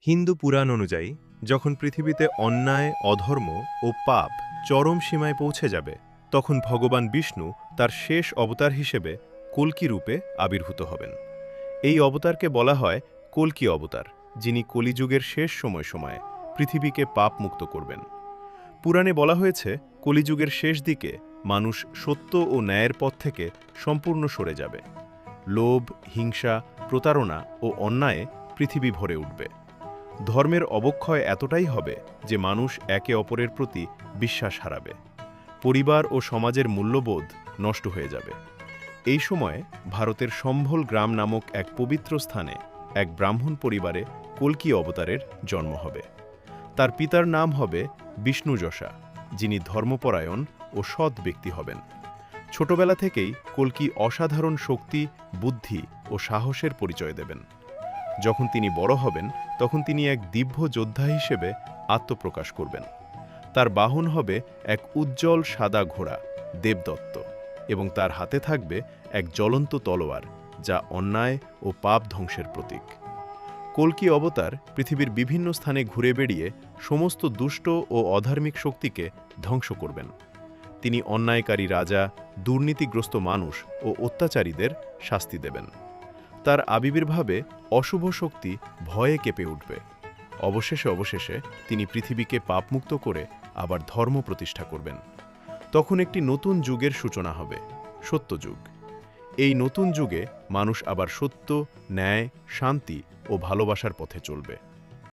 হিন্দু পুরাণ অনুযায়ী যখন পৃথিবীতে অন্যায়, অধর্ম ও পাপ চরম সীমায় পৌঁছে যাবে, তখন ভগবান বিষ্ণু তার শেষ অবতার হিসেবে কল্কি রূপে আবির্ভূত হবেন। এই অবতারকে বলা হয় কল্কি অবতার, যিনি কলিযুগের শেষ সময়ে পৃথিবীকে পাপ মুক্ত করবেন। পুরাণে বলা হয়েছে, কলিযুগের শেষ দিকে মানুষ সত্য ও ন্যায়ের পথ থেকে সম্পূর্ণ সরে যাবে। লোভ, হিংসা, প্রতারণা ও অন্যায়ে পৃথিবী ভরে উঠবে। ধর্মের অবক্ষয় এতটাই হবে যে মানুষ একে অপরের প্রতি বিশ্বাস হারাবে। পরিবার ও সমাজের মূল্যবোধ নষ্ট হয়ে যাবে। এই সময়ে ভারতের সম্ভল গ্রাম নামক এক পবিত্র স্থানে এক ব্রাহ্মণ পরিবারে কল্কি অবতারের জন্ম হবে। তার পিতার নাম হবে বিষ্ণুযশা, যিনি ধর্মপরায়ণ ও সৎ ব্যক্তি হবেন। ছোটবেলা থেকেই কল্কি অসাধারণ শক্তি, বুদ্ধি ও সাহসের পরিচয় দেবেন। যখন তিনি বড় হবেন, তখন তিনি এক দিব্য যোদ্ধা হিসেবে আত্মপ্রকাশ করবেন। তার বাহন হবে এক উজ্জ্বল সাদা ঘোড়া, দেবদত্ত, এবং তার হাতে থাকবে এক জ্বলন্ত তলোয়ার, যা অন্যায় ও পাপ ধ্বংসের প্রতীক। কল্কি অবতার পৃথিবীর বিভিন্ন স্থানে ঘুরে বেড়িয়ে সমস্ত দুষ্ট ও অধার্মিক শক্তিকে ধ্বংস করবেন। তিনি অন্যায়কারী রাজা, দুর্নীতিগ্রস্ত মানুষ ও অত্যাচারীদের শাস্তি দেবেন। তার আবির্ভাবে অশুভ শক্তি ভয়ে কেঁপে উঠবে। অবশেষে তিনি পৃথিবীকে পাপমুক্ত করে আবার ধর্ম প্রতিষ্ঠা করবেন। তখন একটি নতুন যুগের সূচনা হবে, সত্যযুগ। এই নতুন যুগে মানুষ আবার সত্য, ন্যায়, শান্তি ও ভালোবাসার পথে চলবে।